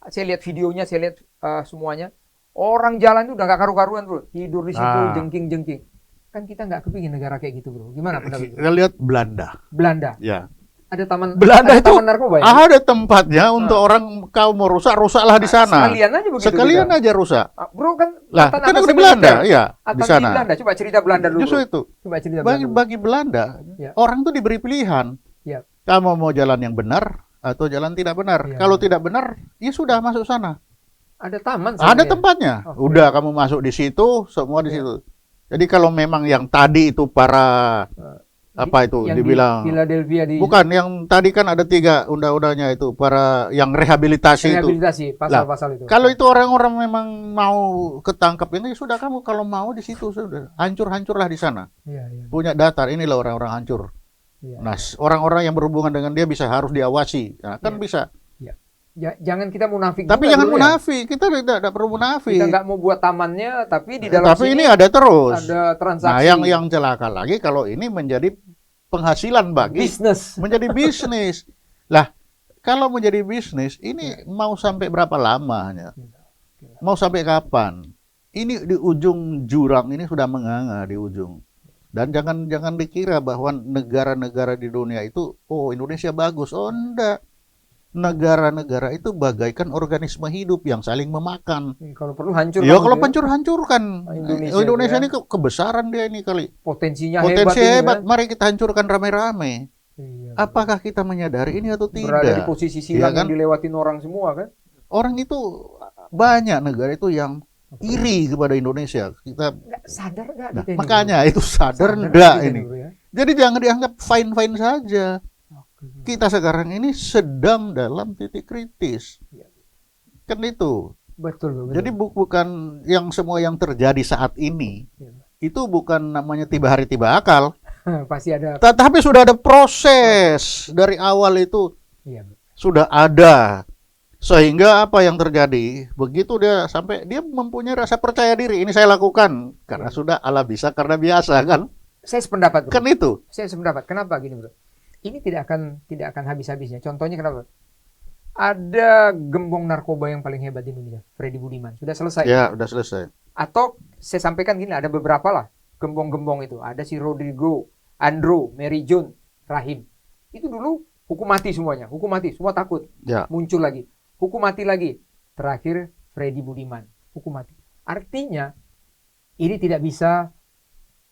Saya lihat videonya, saya lihat semuanya. Orang jalan itu udah gak karu-karuan bro. Tidur di situ jengking-jengking. Kan kita nggak kepingin negara kayak gitu bro. Gimana pendapat? Kita lihat Belanda. Belanda. Ya. Ada taman Belanda ada itu taman narkoba ya? ada tempatnya untuk orang kau mau rusaklah di sana. Sekalian aja begitu. Sekalian kita. aja rusak. Bro kan Lah, mantan kan atas di Belanda, militer. ya, Atas di sana. Belanda. Coba cerita Belanda dulu. Justru bro. itu. Coba cerita Belanda. dulu. Bagi Belanda, Ya. orang tuh diberi pilihan. Ya. Kamu mau jalan yang benar atau jalan tidak benar. Ya. Kalau tidak benar, ya sudah masuk sana. Ada taman. Ada sebenarnya. tempatnya. Oke. Udah kamu masuk di situ, semua di Ya. situ. Jadi kalau memang yang tadi itu para Apa itu? Yang Dibilang di Philadelphia di bukan, yang tadi kan ada 3 undang-undangnya itu para yang rehabilitasi itu. rehabilitasi pasal-pasal itu. Kalau itu orang-orang memang mau ketangkap ini, sudah, kamu kalau mau di situ sudah hancur-hancurlah di sana. Iya, iya. Punya data, inilah orang-orang hancur. Iya. Nah, orang-orang yang berhubungan dengan dia bisa harus diawasi. Nah, kan Iya. bisa. Jangan kita munafik Tapi juga jangan dulu ya. munafik. Kita tidak perlu munafik. Kita nggak mau buat tamannya, tapi di dalam Tapi sini ini ada terus. ada transaksi. Nah, yang celaka lagi kalau ini menjadi penghasilan bagi bisnis. menjadi bisnis. Lah, kalau menjadi bisnis ini mau sampai berapa lamanya? Mau sampai kapan? Ini di ujung jurang ini sudah menganga di ujung. Dan jangan dikira bahwa negara-negara di dunia itu, oh Indonesia bagus. Oh enggak. Negara-negara itu bagaikan organisme hidup yang saling memakan. Kalau perlu hancur. Ya kalau gitu ya. hancurkan. Indonesia Ini kebesaran dia ini kali. Potensinya Potensi hebat. Mari kita hancurkan rame-rame. Iya, Apakah kita menyadari ini atau tidak? berada di posisi silang Iya kan? yang dilewatin orang semua kan? Orang itu banyak negara itu yang iri kepada Indonesia. Kita Nggak sadar nggak? nah, kita ini, makanya bro? itu sadar Sadar enggak kita ini. bro, ya? Jadi jangan dianggap fine-fine saja. Oke. Kita sekarang ini sedang dalam titik kritis. Iya. Kan itu. Betul, bro, betul. Jadi bukan yang semua yang terjadi saat ini Iya. itu bukan namanya tiba hari tiba akal. Pasti ada. Tapi sudah ada proses dari awal itu Iya, bro. sudah ada. Sehingga apa yang terjadi? Begitu dia sampai dia mempunyai rasa percaya diri, ini saya lakukan karena sudah ala bisa karena biasa kan? Saya sependapat, bro. Kan itu. Saya sependapat. Kenapa gini, bro? Ini tidak akan habis-habisnya. Contohnya kenapa? Ada gembong narkoba yang paling hebat di Indonesia, Freddy Budiman. Sudah selesai. Ya, udah selesai. Atau saya sampaikan gini, ada beberapa lah gembong-gembong itu. Ada si Rodrigo, Andro, Mary John, Rahim. Itu dulu hukum mati semuanya. Hukum mati, semua takut. Ya. Muncul lagi. Hukum mati lagi. Terakhir Freddy Budiman. Hukum mati. Artinya ini tidak bisa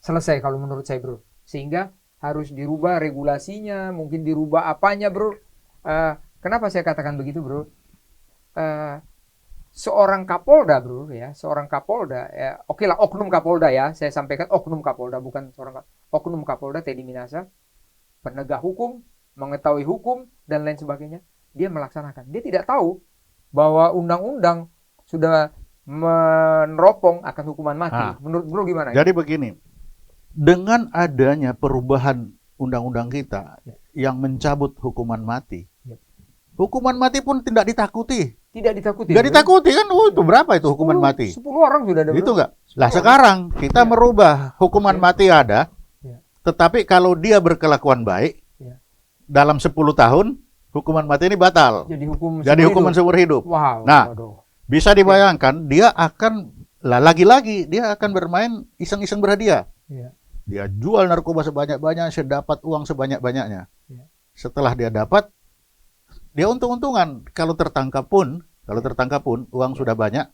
selesai kalau menurut saya, bro. Sehingga harus dirubah regulasinya, mungkin dirubah apanya, bro. Kenapa saya katakan begitu, bro? Seorang Kapolda, bro, ya, seorang Kapolda, ya, oke lah, oknum Kapolda ya, saya sampaikan oknum Kapolda, bukan seorang oknum Kapolda, Teddy Minasa, penegak hukum, mengetahui hukum dan lain sebagainya, dia melaksanakan. Dia tidak tahu bahwa undang-undang sudah meneropong akan hukuman mati. Menurut bro gimana? Jadi begini, dengan adanya perubahan undang-undang kita yang mencabut hukuman mati, hukuman mati pun tidak ditakuti. Tidak ditakuti. Tidak ditakuti kan? Itu berapa itu hukuman mati? 10 orang sudah ada. Itu enggak? Lah sekarang kita merubah hukuman mati ada, tetapi kalau dia berkelakuan baik, dalam 10 tahun hukuman mati ini batal. Jadi hukuman seumur hidup. Wow. Nah, bisa dibayangkan dia akan lagi-lagi dia akan bermain iseng-iseng berhadiah. Dia jual narkoba sebanyak-banyaknya, dapat uang sebanyak-banyaknya. Setelah dia dapat, dia untung-untungan. Kalau tertangkap pun uang sudah banyak,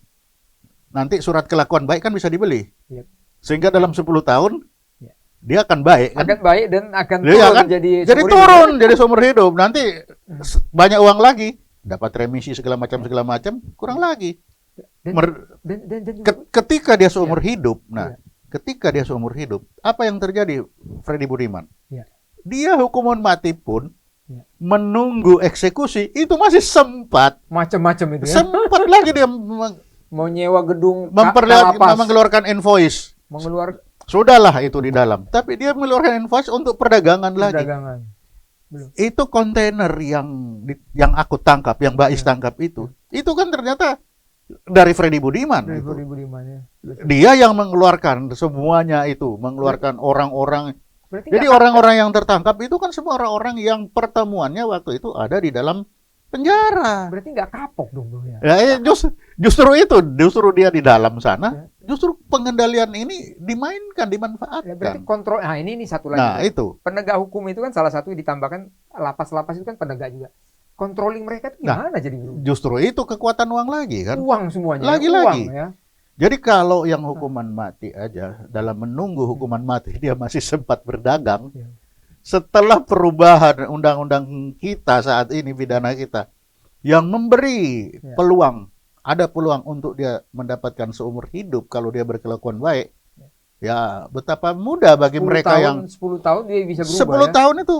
nanti surat kelakuan baik kan bisa dibeli. Sehingga dalam 10 tahun dia akan baik kan? Akan baik dan akan turun kan? jadi turun jadi seumur hidup. Nanti banyak uang lagi, dapat remisi segala macam kurang lagi. Ketika dia seumur hidup, ketika dia seumur hidup, apa yang terjadi, Freddy Budiman? Dia hukuman mati pun menunggu eksekusi itu masih sempat. Macam-macam itu ya. Sempat lagi dia mau nyewa gedung, mengeluarkan invoice. Sudahlah itu di dalam. Tapi dia mengeluarkan invoice untuk perdagangan lagi. Itu kontainer yang aku tangkap, yang Bais tangkap itu kan ternyata dari Freddy Budiman. Freddy Budiman ya. Dia yang mengeluarkan semuanya itu, mengeluarkan orang-orang. Jadi orang-orang yang tertangkap itu kan semua orang-orang yang pertemuannya waktu itu ada di dalam penjara. Berarti nggak kapok dong, bro ya? Justru dia di dalam sana. Justru pengendalian ini dimainkan, dimanfaatkan. Berarti kontrol. Nah ini satu lagi. Nah itu. Penegak hukum itu kan salah satu ditambahkan lapas-lapas itu kan penegak juga. Controlling mereka itu gimana jadi, bro? Justru itu kekuatan uang lagi kan. Uang semuanya. Lagi-lagi. Ya. Jadi kalau yang hukuman mati aja, dalam menunggu hukuman mati, dia masih sempat berdagang. Setelah perubahan undang-undang kita saat ini, pidana kita, yang memberi peluang, ada peluang untuk dia mendapatkan seumur hidup kalau dia berkelakuan baik, Ya, betapa mudah bagi 10 mereka tahun, yang 10 tahun dia bisa 10 berubah ya. tahun itu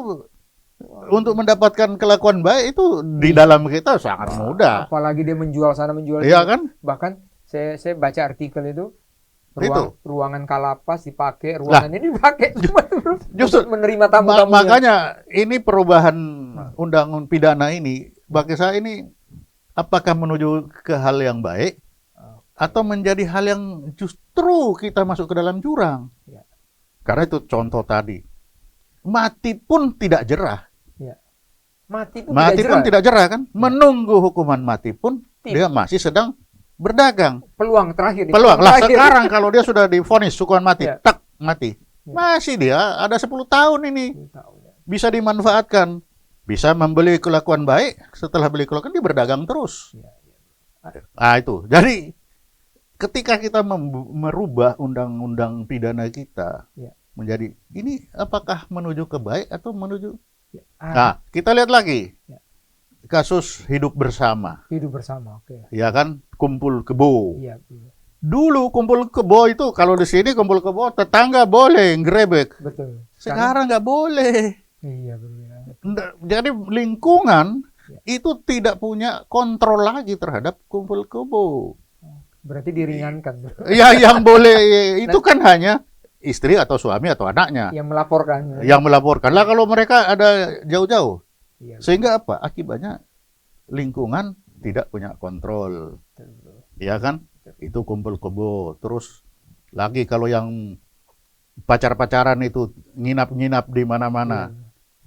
untuk mendapatkan kelakuan baik itu di dalam kita sangat mudah. Apalagi dia menjual sana menjual Iya sini. kan? Bahkan saya baca artikel itu Itu. ruangan kalapas dipakai, ruangan ini dipakai cuma Justru untuk menerima tamu-tamu. makanya ini perubahan undang pidana ini bagi saya ini apakah menuju ke hal yang baik atau menjadi hal yang justru kita masuk ke dalam jurang. Ya. Karena itu contoh tadi. Mati pun tidak jerah. Mati Pun tidak jerah kan? Menunggu hukuman mati pun dia masih sedang berdagang. Peluang terakhir. Peluang lah sekarang kalau dia sudah divonis hukuman mati, Ya. tak mati. Masih dia ada 10 tahun ini. Bisa dimanfaatkan. Bisa membeli kelakuan baik, setelah beli kelakuan dia berdagang terus. Nah itu. Jadi ketika kita merubah undang-undang pidana kita menjadi ini apakah menuju ke baik atau menuju Nah, kita lihat lagi kasus hidup bersama. Hidup bersama, oke. Ya kan, kumpul kebo. Iya. Dulu kumpul kebo itu kalau di sini kumpul kebo tetangga boleh nggerebek. Betul. Sekarang nggak boleh. Iya, betul. Jadi lingkungan itu tidak punya kontrol lagi terhadap kumpul kebo. Berarti diringankan. Ya yang boleh itu kan hanya istri atau suami atau anaknya Yang melaporkan. yang melaporkan. Lah kalau mereka ada jauh-jauh, Iya, sehingga apa? Akibatnya lingkungan tidak punya kontrol. betul. Ya kan? Itu kumpul kebo. Terus lagi kalau yang pacar-pacaran itu nginap-nginap di mana-mana,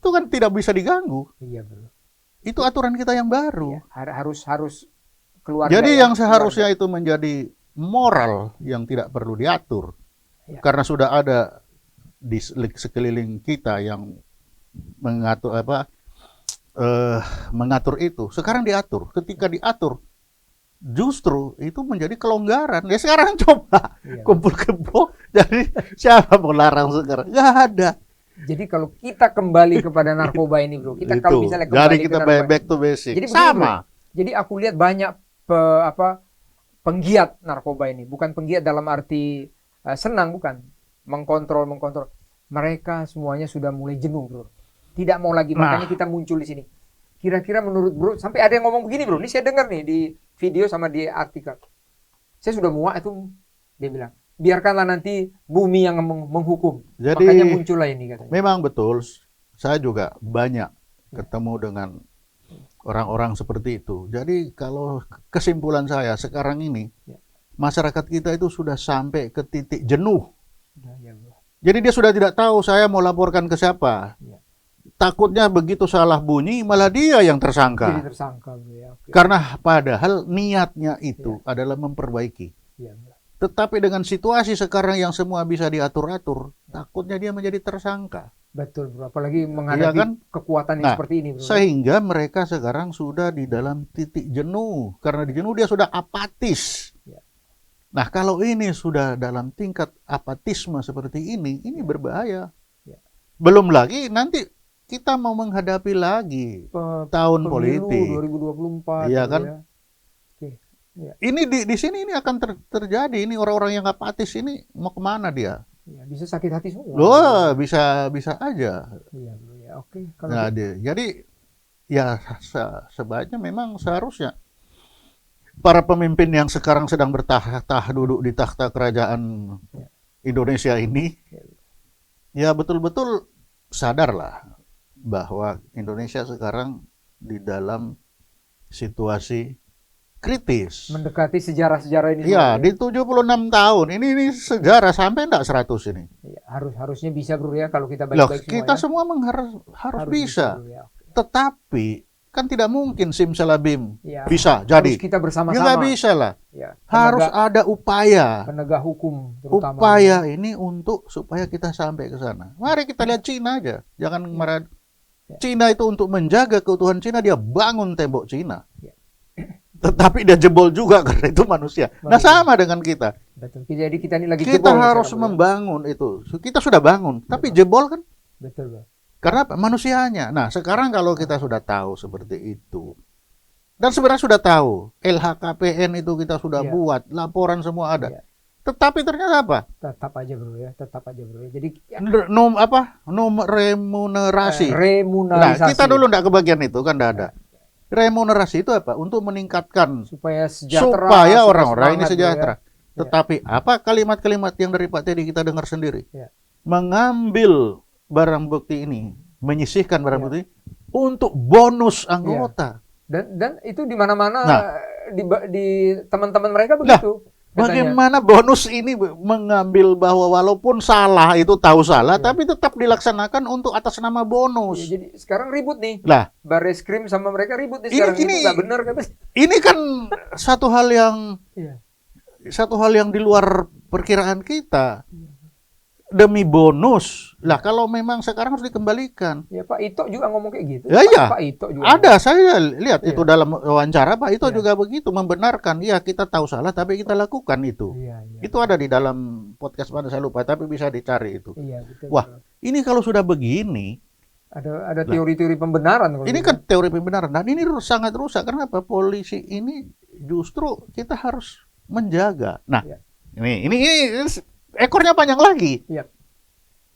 itu kan tidak bisa diganggu. Iya, betul. Itu aturan kita yang baru. Iya, harus keluarga. Jadi ya, yang seharusnya itu menjadi moral yang tidak perlu diatur. Ya. Karena sudah ada di sekeliling kita yang mengatur itu. Sekarang diatur. Ketika diatur, justru itu menjadi kelonggaran. Ya sekarang coba kumpul kebo. Jadi siapa mau larang sekarang? Nggak ada. Jadi kalau kita kembali kepada narkoba ini, bro, kita kalau misalnya kembali Jadi ke kita narkoba back to basic. Jadi begini, sama. bro. Jadi aku lihat banyak penggiat narkoba ini, bukan penggiat dalam arti senang, bukan mengkontrol. Mereka semuanya sudah mulai jenuh, bro. Tidak mau lagi, makanya kita muncul di sini. Kira-kira menurut bro, sampai ada yang ngomong begini, bro. Ini saya dengar nih di video sama di artikel. Saya sudah muak itu, dia bilang, biarkanlah nanti bumi yang menghukum. Jadi, makanya muncullah ini katanya. Memang betul. Saya juga banyak ketemu dengan orang-orang seperti itu. Jadi kalau kesimpulan saya sekarang ini, masyarakat kita itu sudah sampai ke titik jenuh. Jadi dia sudah tidak tahu saya mau laporkan ke siapa. Takutnya begitu salah bunyi malah dia yang tersangka. Jadi tersangka, ya. Karena padahal niatnya itu adalah memperbaiki. Tetapi dengan situasi sekarang yang semua bisa diatur-atur, takutnya dia menjadi tersangka. Betul, bro. Apalagi menghadapi kekuatan yang seperti ini, bro. Sehingga mereka sekarang sudah di dalam titik jenuh. Karena di jenuh dia sudah apatis. Nah, kalau ini sudah dalam tingkat apatisme seperti ini berbahaya. Belum lagi nanti kita mau menghadapi lagi tahun politik 2024. Iya kan? Ya. Ini di sini ini akan terjadi. Ini orang-orang yang apatis ini mau kemana dia? Ya, bisa sakit hati semua. Loh, bisa aja. Iya, ya, oke. Nah, jadi ya sebaiknya memang seharusnya para pemimpin yang sekarang sedang bertahta duduk di takhta kerajaan Indonesia ini ya betul-betul sadarlah bahwa Indonesia sekarang di dalam situasi kritis. Mendekati sejarah-sejarah ini. Iya, di 76 tahun. Ini sejarah sampai enggak 100 ini? Ya, harusnya bisa, bro, ya, kalau kita baik-baik semua. Kita semua harus bisa. Bro, ya. Tetapi kan tidak mungkin simsalabim bisa jadi. Harus kita bersama-sama. Ya nggak bisa lah. Ya, harus ada upaya. Penegak hukum terutama. Upaya ini untuk supaya kita sampai ke sana. Mari kita lihat Cina aja. Jangan marah. Cina itu untuk menjaga keutuhan Cina, dia bangun tembok Cina. Tetapi dia jebol juga karena itu manusia. Nah, sama dengan kita. Betul. Jadi kita ini lagi kita harus membangun itu. Kita sudah bangun, tapi jebol kan? Betul, Bang. Karena apa? Manusianya. Nah, sekarang kalau kita sudah tahu seperti itu. Dan sebenarnya sudah tahu, LHKPN itu kita sudah buat, laporan semua ada. Tetapi ternyata apa? Tetap aja bro ya, tetap aja bro ya. Jadi ya, Nomor remunerasi. Nah, remunerasi kita dulu enggak kebagian itu kan enggak ada. Remunerasi itu apa? Untuk meningkatkan supaya sejahtera, supaya orang-orang ini semangat, bro, sejahtera. ya. Tetapi apa kalimat-kalimat yang dari Pak Teddy kita dengar sendiri? Ya. Mengambil barang bukti ini, menyisihkan barang Ya. bukti untuk bonus anggota. Dan itu di mana-mana Nah. di teman-teman mereka begitu. Katanya. Bagaimana bonus ini mengambil bahwa walaupun salah itu tahu salah, Ya. tapi tetap dilaksanakan untuk atas nama bonus. Ya, jadi sekarang ribut nih. Lah, Barreskrim sama mereka ribut nih Ini- sekarang. ini- Itu nggak benar katanya. ini kan satu hal yang Iya. di luar perkiraan kita. Demi bonus. Lah, kalau memang sekarang harus dikembalikan. Ya Pak Ito juga ngomong kayak gitu. Ya, iya. Pak Ito juga. Ada, saya lihat Iya. itu dalam wawancara Pak itu Iya. juga begitu membenarkan. Ya, kita tahu salah tapi kita lakukan itu. Iya, iya. Itu ada di dalam podcast mana saya lupa, tapi bisa dicari itu. Iya, betul. Wah, betul. ini kalau sudah begini, Ada teori-teori pembenaran kalau ini gitu. kan teori pembenaran dan ini sangat rusak. Kenapa? Polisi ini justru kita harus menjaga. Nah, Iya. ini ekornya panjang lagi. Iya.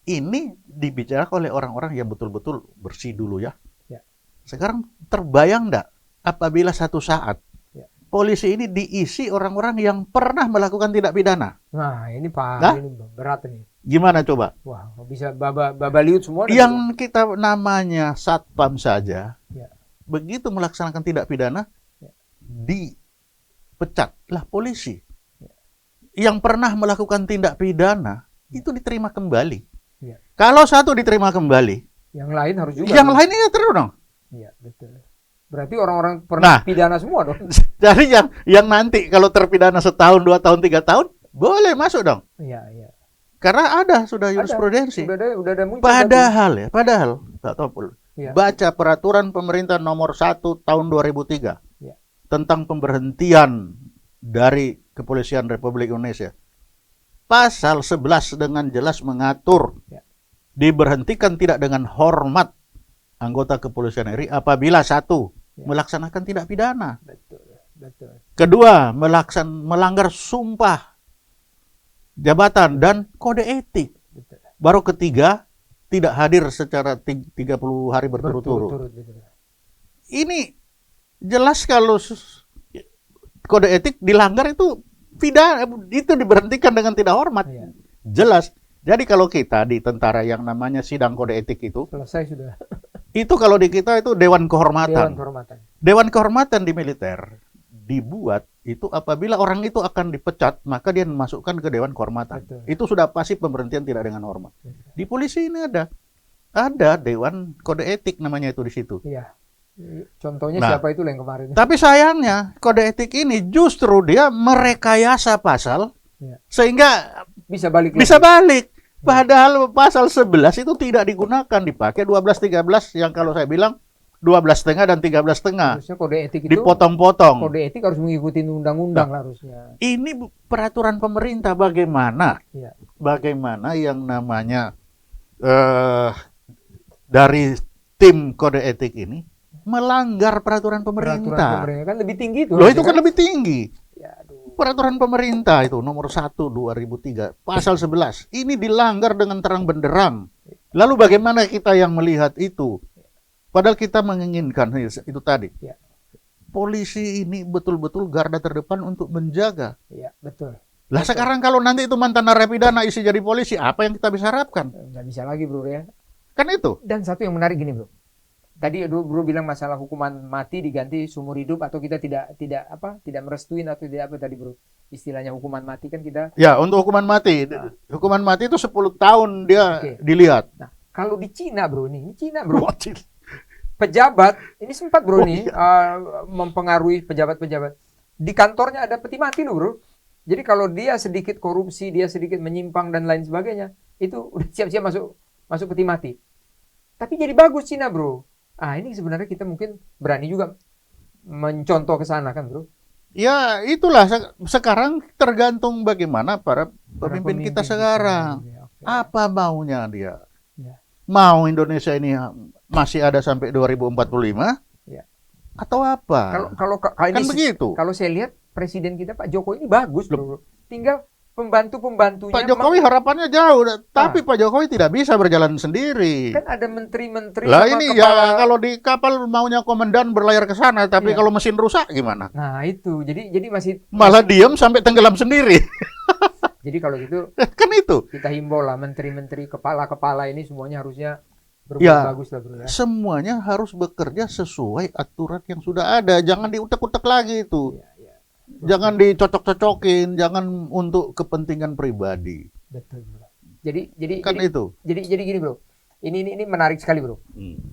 Ini dibicarakan oleh orang-orang yang betul-betul bersih dulu ya. Ya. Sekarang terbayang enggak apabila satu saat Ya. polisi ini diisi orang-orang yang pernah melakukan tindak pidana? Nah, ini Pak, Nah? ini berat nih. Gimana coba? Wah, bisa babaliut semua. Yang kita namanya satpam saja, Ya. begitu melaksanakan tindak pidana, Ya. dipecat lah polisi. Yang pernah melakukan tindak pidana itu diterima kembali. Ya. Kalau satu diterima kembali, Yang lain harus juga. yang lainnya terus dong. Iya, betul. Berarti orang-orang pernah Nah. pidana semua dong. Jadi yang nanti kalau terpidana setahun, 2 tahun, 3 tahun, boleh masuk dong. Iya, iya. Karena ada sudah jurisprudensi. Udah ada muncul. Padahal Pak Topul, Iya. baca peraturan pemerintah nomor 1 tahun 2003 Ya. tentang pemberhentian dari Kepolisian Republik Indonesia. Pasal 11 dengan jelas mengatur Ya. diberhentikan tidak dengan hormat anggota Kepolisian RI apabila satu, Ya. melaksanakan tindak pidana. Betul, betul. Kedua, melanggar sumpah jabatan dan kode etik. Betul. Baru ketiga, tidak hadir secara 30 hari berturut-turut. Berturut-turut, betul. Ini jelas kalau kode etik dilanggar itu diberhentikan dengan tidak hormat. Iya. Jelas. Jadi kalau kita di tentara yang namanya sidang kode etik itu Selesai sudah. kalau di kita itu Dewan Dewan Kehormatan. Kehormatan. Dewan Kehormatan di militer dibuat itu apabila orang itu akan dipecat, maka dia dimasukkan ke Dewan Kehormatan. Betul. Itu sudah pasti pemberhentian tidak dengan hormat. Di polisi ini ada Dewan Kode Etik namanya itu di situ. Iya. Contohnya Nah. siapa itu yang kemarin? Tapi sayangnya kode etik ini justru dia merekayasa pasal Iya. sehingga Bisa balik lagi. bisa balik. Padahal pasal 11 itu tidak digunakan, dipakai 12 13 yang kalau saya bilang 12,5 dan 13,5 Harusnya kode etik itu dipotong-potong. kode etik harus mengikuti undang-undang lah harusnya. Ini peraturan pemerintah bagaimana? Iya. Bagaimana yang namanya dari tim kode etik ini melanggar peraturan Peraturan pemerintah. pemerintah kan lebih tinggi itu. Loh itu harusnya kan lebih tinggi. Ya, aduh. Peraturan pemerintah itu nomor 1 2003 pasal 11 ini dilanggar dengan terang benderang. Lalu bagaimana kita yang melihat itu? Padahal kita menginginkan itu tadi. Ya. Polisi ini betul-betul garda terdepan untuk menjaga. Iya, betul. Lah sekarang kalau nanti itu mantan narapidana isi jadi polisi, apa yang kita bisa harapkan? Nggak bisa lagi bro ya. Kan itu. Dan satu yang menarik gini bro. Tadi bro bilang masalah hukuman mati diganti seumur hidup atau kita tidak merestuin atau tidak apa tadi bro. Istilahnya hukuman mati kan kita. Ya, untuk hukuman mati. Hukuman mati itu 10 tahun dia Oke. dilihat. Nah, kalau di Cina bro nih, ini Cina bro. Wajib. Pejabat, ini sempat bro Oh, nih iya. mempengaruhi pejabat-pejabat. Di kantornya ada peti mati loh bro. Jadi kalau dia sedikit korupsi, dia sedikit menyimpang dan lain sebagainya, itu udah siap-siap masuk peti mati. Tapi jadi bagus Cina bro. Ini sebenarnya kita mungkin berani juga mencontoh ke sana kan bro. Ya, itulah sekarang tergantung bagaimana para pemimpin kita sekarang. Ya, oke. Apa maunya dia? Ya. Mau Indonesia ini masih ada sampai 2045? Ya. Atau apa? Kalau Kan begitu. Kalau saya lihat presiden kita Pak Jokowi ini bagus bro. Tinggal pembantu-pembantunya. Pak Jokowi harapannya jauh, tapi Pak Jokowi tidak bisa berjalan sendiri. Kan ada menteri-menteri Lah sama ini kepala. ya kalau di kapal maunya komandan berlayar ke sana, tapi Iya. kalau mesin rusak gimana? Nah itu, jadi masih. Malah diam sampai tenggelam sendiri. Jadi kalau gitu Kan itu. kita himbau lah menteri-menteri kepala-kepala ini semuanya harusnya berbuat Ya, bagus lah bro ya. semuanya harus bekerja sesuai aturan yang sudah ada. Jangan diutek-utek lagi itu. Iya, iya. Jangan dicocok-cocokin, jangan untuk kepentingan pribadi. Betul bro. Jadi Kan itu. jadi gini bro. Ini menarik sekali bro.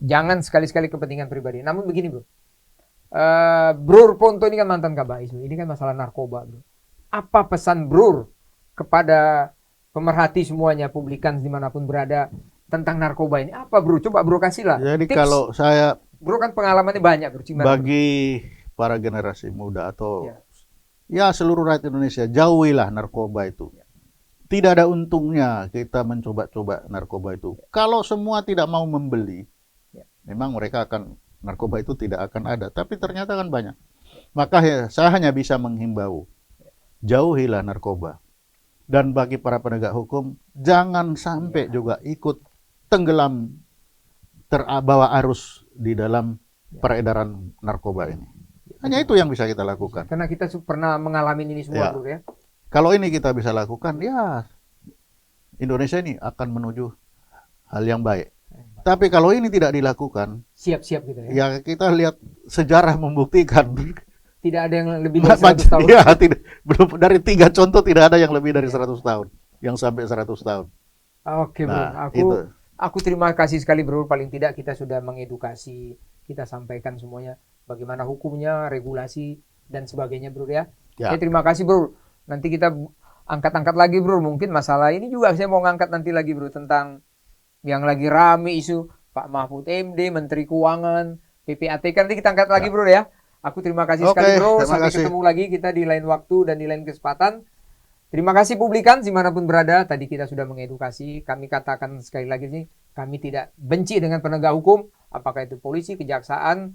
Jangan sekali-sekali kepentingan pribadi. Namun begini bro. Bro Ponto ini kan mantan Kabais. Ini kan masalah narkoba bro. Apa pesan bro kepada pemerhati semuanya, publikan dimanapun berada tentang narkoba ini? Apa bro? Coba bro kasih lah. Jadi tips. kalau saya Bro kan pengalamannya banyak bro. Gimana, bro? bagi para generasi muda atau Ya. ya seluruh rakyat Indonesia, jauhilah narkoba itu. Tidak ada untungnya kita mencoba-coba narkoba itu. Kalau semua tidak mau membeli, Ya. memang mereka akan narkoba itu tidak akan ada. Tapi ternyata kan banyak. Maka ya, saya hanya bisa menghimbau, jauhilah narkoba. Dan bagi para penegak hukum, jangan sampai juga ikut tenggelam terbawa arus di dalam peredaran narkoba ini. Hanya itu yang bisa kita lakukan. Karena kita pernah mengalami ini semua Ya. bro ya. Kalau ini kita bisa lakukan, ya Indonesia ini akan menuju hal yang baik. Tapi kalau ini tidak dilakukan, Siap-siap gitu ya. ya kita lihat sejarah membuktikan. Tidak ada yang lebih dari 100 tahun. Ya, belum dari 3 contoh tidak ada yang lebih dari 100 tahun, yang sampai 100 tahun. Oke bro, Nah, aku itu. Aku terima kasih sekali bro, paling tidak kita sudah mengedukasi, kita sampaikan semuanya bagaimana hukumnya, regulasi dan sebagainya bro ya. Ya. Saya terima kasih bro. Nanti kita angkat-angkat lagi bro, mungkin masalah ini juga saya mau ngangkat nanti lagi bro tentang yang lagi rame isu Pak Mahfud MD, Menteri Keuangan, PPATK, nanti kita angkat lagi bro ya. Aku terima kasih Oke, sekali bro, terima sampai kasih. ketemu lagi kita di lain waktu dan di lain kesempatan. Terima kasih publikan dimanapun berada. Tadi kita sudah mengedukasi. Kami katakan sekali lagi nih, kami tidak benci dengan penegak hukum, apakah itu polisi, kejaksaan,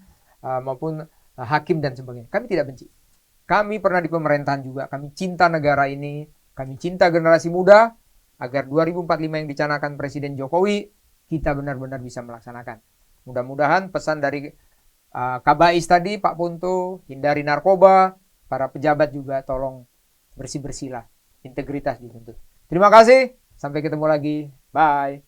maupun hakim dan sebagainya. Kami tidak benci. Kami pernah di pemerintahan juga. Kami cinta negara ini. Kami cinta generasi muda agar 2045 yang dicanangkan Presiden Jokowi kita benar-benar bisa melaksanakan. Mudah-mudahan pesan dari Kabais tadi, Pak Ponto, hindari narkoba, para pejabat juga tolong bersih-bersihlah, integritas dituntut. Terima kasih, sampai ketemu lagi, bye.